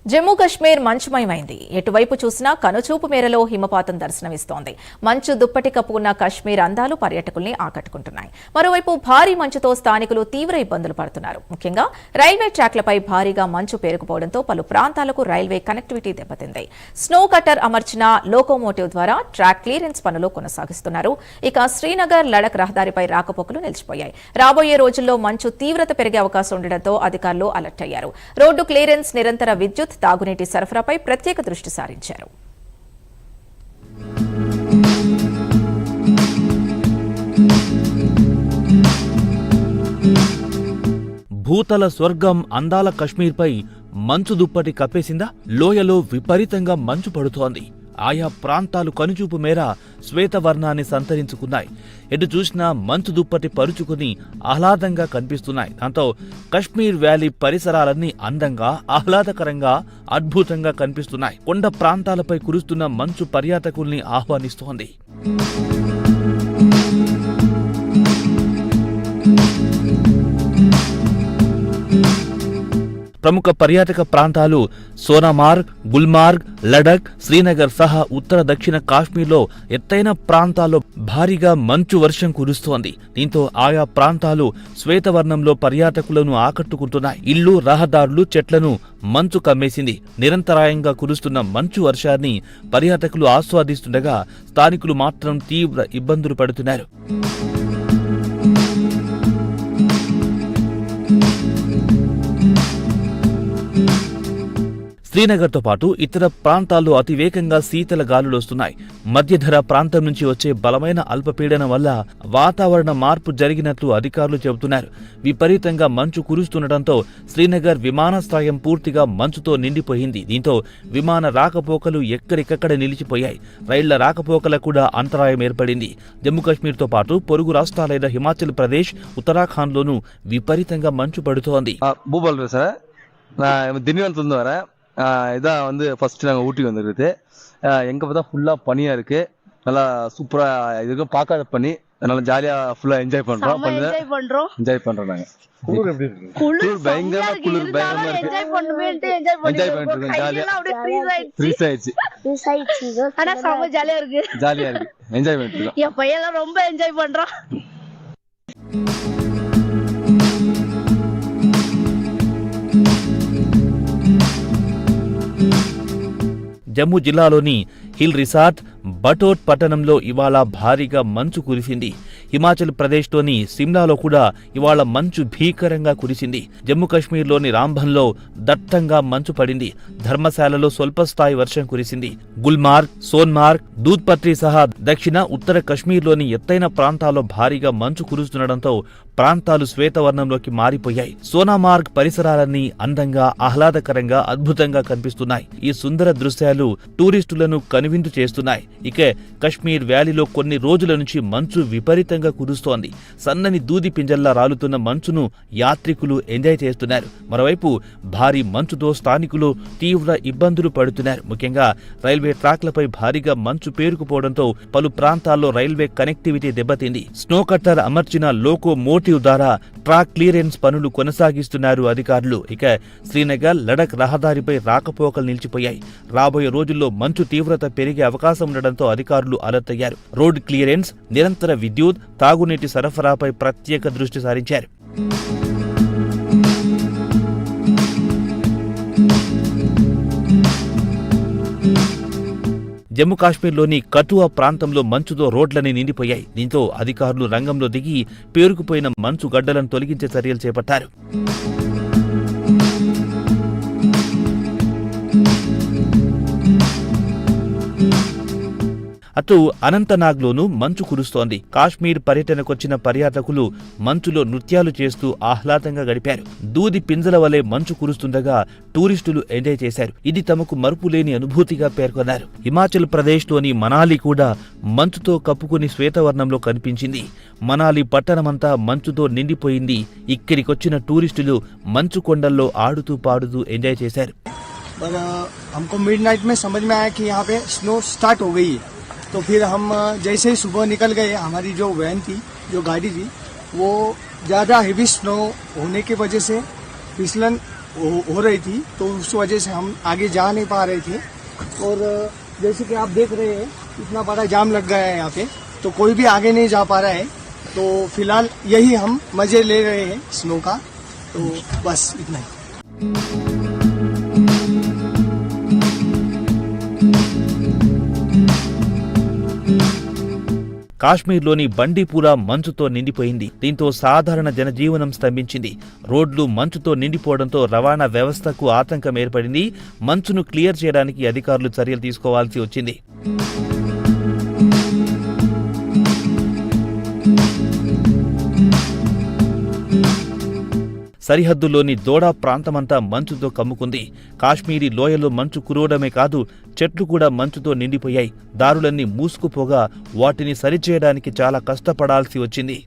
జమ్మూ కశ్మీర్ మంచుమయమైంది. ఎటువైపు చూసినా కనుచూపు మేరలో హిమపాతం దర్శనమిస్తోంది. మంచు దుప్పటి కప్పుకున్న కశ్మీర్ అందాలు పర్యాటకుల్ని ఆకట్టుకుంటున్నాయి. మరోవైపు భారీ మంచుతో స్థానికులు తీవ్ర ఇబ్బందులు పడుతున్నారు. ముఖ్యంగా రైల్వే ట్రాక్లపై భారీగా మంచు పేరుకుపోవడంతో పలు ప్రాంతాలకు రైల్వే కనెక్టివిటీ దెబ్బతింది. స్నో కటర్ అమర్చిన లోకోమోటివ్ ద్వారా ట్రాక్ క్లియరెన్స్ పనులు కొనసాగిస్తున్నారు. ఇక శ్రీనగర్ లడక్ రహదారిపై రాకపోకలు నిలిచిపోయాయి. రాబోయే రోజుల్లో మంచు తీవ్రత పెరిగే అవకాశం ఉండడంతో అధికారులు అలర్ట్ అయ్యారు. రోడ్డు క్లియరెన్స్, నిరంతర విద్యుత్, తాగునీటి సరఫరాపై ప్రత్యేక దృష్టి సారించారు. భూతల స్వర్గం అందాల కశ్మీర్పై మంచు దుప్పటి కప్పేసిందా? లోయలో విపరీతంగా మంచు పడుతోంది. ఆయా ప్రాంతాలు కనుచూపు మేర శ్వేతవర్ణాన్ని సంతరించుకున్నాయి. ఎటు చూసినా మంచు దుప్పటి పరుచుకుని ఆహ్లాదంగా కనిపిస్తున్నాయి. దాంతో కశ్మీర్ వ్యాలీ పరిసరాలన్నీ అందంగా, ఆహ్లాదకరంగా, అద్భుతంగా కనిపిస్తున్నాయి. కొండ ప్రాంతాలపై కురుస్తున్న మంచు పర్యాటకుల్ని ఆహ్వానిస్తోంది. ప్రముఖ పర్యాటక ప్రాంతాలు సోనామార్గ్, గుల్మార్గ్, లడక్, శ్రీనగర్ సహా ఉత్తర దక్షిణ కాశ్మీర్లో ఎత్తైన ప్రాంతాల్లో భారీగా మంచు వర్షం కురుస్తోంది. దీంతో ఆయా ప్రాంతాలు శ్వేతవర్ణంలో పర్యాటకులను ఆకట్టుకుంటున్నాయి. ఇళ్లు, రహదారులు, చెట్లను మంచు కమ్మేసింది. నిరంతరాయంగా కురుస్తున్న మంచు వర్షాన్ని పర్యాటకులు ఆస్వాదిస్తుండగా స్థానికులు మాత్రం తీవ్ర ఇబ్బందులు పడుతున్నారు. శ్రీనగర్తో పాటు ఇతర ప్రాంతాల్లో అతివేగంగా శీతల గాలులొస్తున్నాయి. మధ్యధరా ప్రాంతం నుంచి వచ్చే బలమైన అల్పపీడనం వల్ల వాతావరణ మార్పు జరిగినట్లు అధికారులు చెబుతున్నారు. విపరీతంగా మంచు కురుస్తుండటంతో శ్రీనగర్ విమానాశ్రయం పూర్తిగా మంచుతో నిండిపోయింది. దీంతో విమాన రాకపోకలు ఎక్కడికక్కడ నిలిచిపోయాయి. రైళ్ల రాకపోకలకు కూడా అంతరాయం ఏర్పడింది. జమ్మూ కాశ్మీర్తో పాటు పొరుగు రాష్ట్రాలైన హిమాచల్ ప్రదేశ్, ఉత్తరాఖండ్లోనూ విపరీతంగా మంచు పడుతోంది. இதான் வந்து ஃபர்ஸ்ட் நாங்கள் ஊட்டி வந்துருக்கு. எங்கே பார்த்தா ஃபுல்லாக பனியாக இருக்கு. நல்லா சூப்பராக இதுக்கும் பார்க்காத பண்ணி நல்லா ஜாலியாக ஃபுல்லாக என்ஜாய் பண்ணுறோம். என்ஜாய் பண்ணுறோம் நாங்கள். குளிர் எப்படி இருக்கு? குளிர் பயங்கரமா குளிர் பயங்கரமா இருக்கு. என்ஜாய் பண்ணிட்டு இருக்கோம். ஜாலியா ஃப்ரீஸ் ஆயிடுச்சு. ஆனா செம ஜாலியா இருக்கு. என்ஜாய் பண்ணிட்டு இருக்கோம். என் பையன்லாம் ரொம்ப என்ஜாய் பண்றான். జమ్మూ జిల్లాలోని హిల్ రిసార్ట్ బటోట్ పట్టణంలో ఇవాళ భారీగా మంచు కురిసింది. హిమాచల్ ప్రదేశ్లోని సిమ్లాలో కూడా ఇవాళ మంచు భీకరంగా కురిసింది. జమ్మూ కాశ్మీర్లోని రాంబన్లో దట్టంగా మంచు పడింది. ధర్మశాలలో స్వల్పస్థాయి వర్షం కురిసింది. గుల్మార్గ్, సోన్మార్గ్, దూద్పత్రి సహా దక్షిణ, ఉత్తర కశ్మీర్లోని ఎత్తైన ప్రాంతాల్లో భారీగా మంచు కురుస్తుండటంతో ప్రాంతాలు శ్వేతవర్ణంలోకి మారిపోయాయి. సోనామార్గ్ పరిసరాలన్నీ అందంగా, ఆహ్లాదకరంగా, అద్భుతంగా కనిపిస్తున్నాయి. ఈ సుందర దృశ్యాలు టూరిస్టులను కనువిందు చేస్తున్నాయి. ఇక కశ్మీర్ వ్యాలీలో కొన్ని రోజుల నుంచి మంచు విపరీతంగా కురుస్తోంది. సన్నని దూది పింజల్లా రాలుతున్న మంచును యాత్రికులు ఎంజాయ్ చేస్తున్నారు. మరోవైపు భారీ మంచుతో స్థానికులు తీవ్ర ఇబ్బందులు పడుతున్నారు. ముఖ్యంగా రైల్వే ట్రాక్లపై భారీగా మంచు పేరుకుపోవడంతో పలు ప్రాంతాల్లో రైల్వే కనెక్టివిటీ దెబ్బతింది. స్నో కట్టర్ అమర్చిన లోకో మోటివ్ ద్వారా ట్రాక్ క్లియరెన్స్ పనులు కొనసాగిస్తున్నారు అధికారులు. ఇక శ్రీనగర్, లడక్ రహదారిపై రాకపోకలు నిలిచిపోయాయి. రాబోయే రోజుల్లో మంచు తీవ్రత పెరిగే అవకాశం ఉండడంతో అధికారులు అలర్ట్ అయ్యారు. రోడ్ క్లియరెన్స్, నిరంతర విద్యుత్, తాగునీటి సరఫరాపై ప్రత్యేక దృష్టి సారించారు. జమ్మూ కాశ్మీర్లోని కఠువా ప్రాంతంలో మంచుతో రోడ్లని నిండిపోయాయి. దీంతో అధికారులు రంగంలో దిగి పేరుకుపోయిన మంచు గడ్డలను తొలగించే చర్యలు చేపట్టారు. అటు అనంతనాగ్లోనూ మంచు కురుస్తోంది. కాశ్మీర్ పర్యటనకొచ్చిన పర్యాటకులు మంచులో నృత్యాలు చేస్తూ ఆహ్లాదంగా గడిపారు. దూది పింజల వలె మంచు కురుస్తుండగా టూరిస్టులు ఎంజాయ్ చేశారు. ఇది తమకు మరుపులేని అనుభూతిగా పేర్కొన్నారు. హిమాచల్ ప్రదేశ్లోని మనాలి కూడా మంచుతో కప్పుకుని శ్వేతవర్ణంలో కనిపించింది. మనాలి పట్టణమంతా మంచుతో నిండిపోయింది. ఇక్కడికొచ్చిన టూరిస్టులు మంచు కొండల్లో ఆడుతూ పాడుతూ ఎంజాయ్ చేశారు. हमको मिडनाइट में समझ में आया कि यहाँ पे स्नो स्टार्ट हो गई है, तो फिर हम जैसे ही सुबह निकल गए, हमारी जो वैन थी, जो गाड़ी थी, वो ज़्यादा हेवी स्नो होने की वजह से फिसलन हो रही थी, तो उस वजह से हम आगे जा नहीं पा रहे थे। और जैसे कि आप देख रहे हैं इतना बड़ा जाम लग गया है यहाँ पे, तो कोई भी आगे नहीं जा पा रहा है। तो फिलहाल यही हम मजे ले रहे हैं स्नो का, तो बस इतना ही। కాశ్మీర్లోని బండిపురా మంచుతో నిండిపోయింది. దీంతో సాధారణ జనజీవనం స్తంభించింది. రోడ్లు మంచుతో నిండిపోవడంతో రవాణా వ్యవస్థకు ఆతంకం ఏర్పడింది. మంచును క్లియర్ చేయడానికి అధికారులు చర్యలు తీసుకోవాల్సి వచ్చింది. సరిహద్దులోని దోడా ప్రాంతమంతా మంచుతో కమ్ముకుంది. కాశ్మీరీ లోయలో మంచు కురవడమే కాదు, చెట్లు కూడా మంచుతో నిండిపోయాయి. దారులన్నీ మూసుకుపోగా వాటిని సరిచేయడానికి చాలా కష్టపడాల్సి వచ్చింది.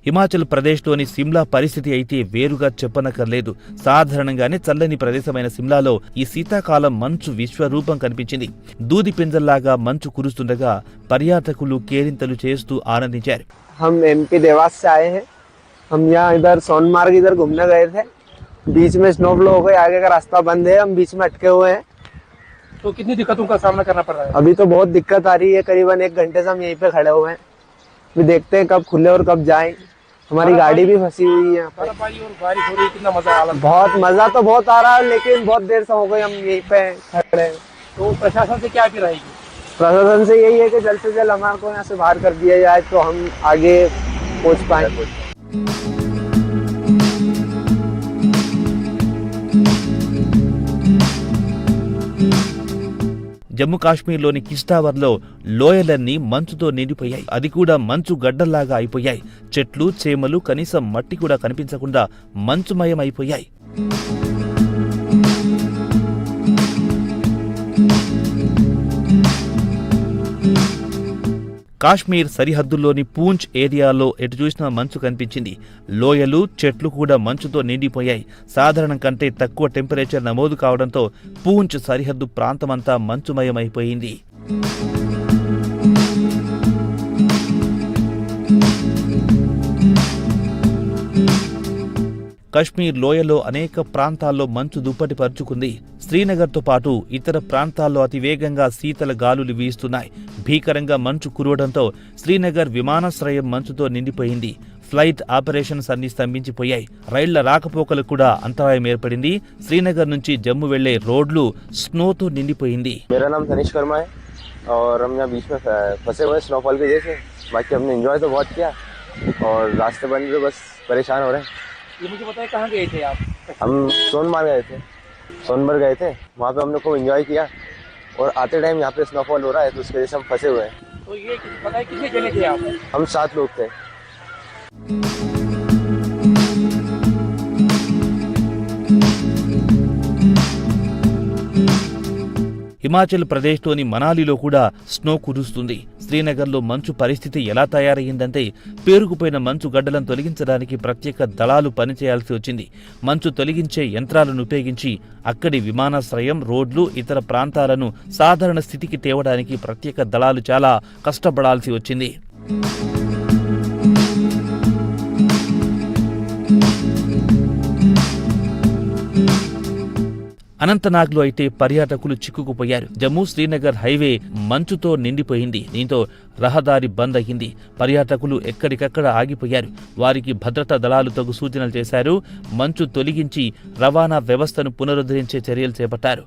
హిమాచల్ ప్రదేశ్లోని సిమ్లా పరిస్థితి అయితే వేరుగా చెప్పనక్కర్లేదు. సాధారణంగానే చల్లని ప్రదేశమైన సిమ్లాలో ఈ శీతాకాలం మంచు విశ్వరూపం కనిపించింది. దూది పింజల్లాగా మంచు కురుస్తుండగా పర్యాటకులు కేరింతలు చేస్తూ ఆనందించారు. हम एमपी देवास से आए हैं। हम यहाँ इधर सोनमार्ग इधर घूमने गए थे, बीच में स्नो फ्लो हो गई, आगे का रास्ता बंद है, हम बीच में अटके हुए हैं। तो कितनी दिक्कतों का सामना करना पड़ रहा है? अभी तो बहुत दिक्कत आ रही है, करीबन 1 घंटे से हम यहीं पे खड़े हुए हैं। अभी देखते हैं कब खुले और कब जाएं। हमारी गाड़ी भी फंसी हुई है यहाँ पे। बर्फबारी और बारिश हो रही है, कितना मजा आ रहा है? बहुत मजा तो बहुत आ रहा है, लेकिन बहुत देर से हो गई हम यहीं पे खड़े हैं। तो प्रशासन से क्या अपील रहेगी? प्रशासन से यही है कि जल्द से जल्द हमारे को यहाँ से बाहर कर दिया जाए तो हम आगे पहुँच पाए। జమ్మూ కాశ్మీర్లోని కిష్టావర్లో లోయలన్నీ మంచుతో నిండిపోయాయి. అది కూడా మంచు గడ్డల్లాగా అయిపోయాయి. చెట్లు, చేమలు, కనీసం మట్టి కూడా కనిపించకుండా మంచుమయం అయిపోయాయి. కాశ్మీర్ సరిహద్దుల్లోని పూంచ్ ఏరియాలో ఎటు చూసినా మంచు కనిపించింది. లోయలు, చెట్లు కూడా మంచుతో నిండిపోయాయి. సాధారణం కంటే తక్కువ టెంపరేచర్ నమోదు కావడంతో పూంచ్ సరిహద్దు ప్రాంతమంతా మంచుమయమైపోయింది. కశ్మీర్ లోయలో అనేక ప్రాంతాల్లో మంచు దుప్పటి పరుచుకుంది. శ్రీనగర్తో పాటు ఇతర ప్రాంతాల్లో అతివేగంగా శీతల గాలులు వీస్తున్నాయి. భీకరంగా మంచు కురవడంతో శ్రీనగర్ విమానాశ్రయం మంచుతో నిండిపోయింది. ఫ్లైట్ ఆపరేషన్స్ అన్ని స్తంభించిపోయాయి. రైళ్ల రాకపోకలకు కూడా అంతరాయం ఏర్పడింది. శ్రీనగర్ నుంచి జమ్మూ వెళ్లే రోడ్లు స్నోతో నిండిపోయింది. मेरा नाम तनिष कर्मा है और हम यहाँ बीच में फंसे हुए स्नोफॉल की वजह से। बाकी हमने एंजॉय तो बहुत किया और रास्ते बंद तो बस परेशान हो रहे हैं। ये मुझे बताइए, कहाँ गए थे आप? हम सोनमार्ग गए थे, सोनमर्ग गए थे, वहाँ पे हमने खूब एंजॉय किया और आते टाइम यहाँ पे स्नोफॉल हो रहा है तो उसकी वजह से हम फंसे हुए हैं। तो ये बताइए, कितने जने थे आप? हम 7 लोग थे। హిమాచల్ ప్రదేశ్లోని మనాలిలో కూడా స్నో కురుస్తుంది. శ్రీనగర్లో మంచు పరిస్థితి ఎలా తయారయ్యిందంటే పేరుకుపోయిన మంచు గడ్డలను తొలగించడానికి ప్రత్యేక దళాలు పనిచేయాల్సి వచ్చింది. మంచు తొలగించే యంత్రాలను ఉపయోగించి అక్కడి విమానాశ్రయం, రోడ్లు, ఇతర ప్రాంతాలను సాధారణ స్థితికి తేవడానికి ప్రత్యేక దళాలు చాలా కష్టపడాల్సి వచ్చింది. అనంతనాగ్లో అయితే పర్యాటకులు చిక్కుకుపోయారు. జమ్మూ శ్రీనగర్ హైవే మంచుతో నిండిపోయింది. దీంతో రహదారి బంద్ అయ్యింది. పర్యాటకులు ఎక్కడికక్కడ ఆగిపోయారు. వారికి భద్రతా దళాలు తగు సూచనలు చేశారు. మంచు తొలగించి రవాణా వ్యవస్థను పునరుద్ధరించే చర్యలు చేపట్టారు.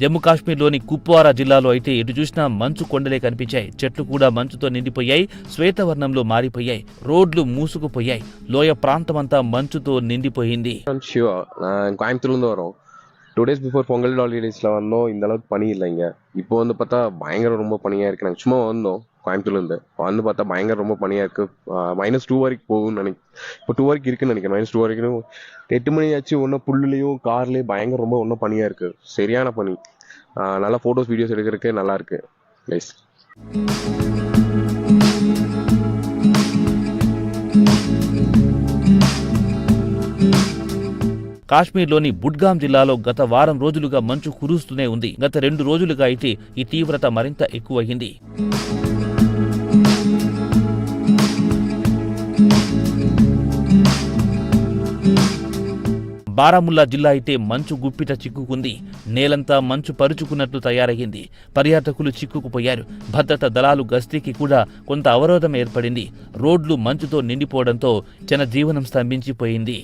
జమ్మూ కాశ్మీర్లోని కుప్వారా జిల్లాలో అయితే ఎటు చూసినా మంచు కొండలే కనిపించాయి. చెట్లు కూడా మంచుతో నిండిపోయాయి. శ్వేతవర్ణంలో మారిపోయాయి. రోడ్లు మూసుకుపోయాయి. లోయ ప్రాంతమంతా మంచుతో నిండిపోయింది. கோயம்புத்தூர்லேருந்து வரோம். 2 days before பொங்கல் ஹாலிடேஸில் வந்தோம். இந்த அளவுக்கு பனி இல்லை இங்கே. இப்போ வந்து பார்த்தா பயங்கர ரொம்ப பனியாக இருக்குது. நாங்கள் சும்மா வந்தோம் கோயம்புத்தூர்லேருந்து. வந்து பார்த்தா பயங்கர ரொம்ப பனியாக இருக்குது. -2 வரைக்கும் போகும்னு இப்போ 2 வரைக்கும் இருக்குன்னு நினைக்கிறேன். -2 வரைக்கும் 8 மணி ஆச்சு. ஒன்றும் புல்லுலேயும் கார்லேயும் பயங்கர ரொம்ப ஒன்றும் பனியாக இருக்குது. சரியான பனி. நல்லா ஃபோட்டோஸ் வீடியோஸ் எடுக்கிறதுக்கு நல்லா இருக்கு. நைஸ். కాశ్మీర్లోని బుడ్గాం జిల్లాలో గత వారం రోజులుగా మంచు కురుస్తూనే ఉంది. గత 2 రోజులుగా అయితే ఈ తీవ్రత మరింత ఎక్కువయింది. బారాముల్లా జిల్లా అయితే మంచు గుప్పిట చిక్కుకుంది. నేలంతా మంచు పరుచుకున్నట్లు తయారయ్యింది. పర్యాటకులు చిక్కుకుపోయారు. భద్రతా దళాలు గస్తీకి కూడా కొంత అవరోధం ఏర్పడింది. రోడ్లు మంచుతో నిండిపోవడంతో జనజీవనం స్తంభించిపోయింది.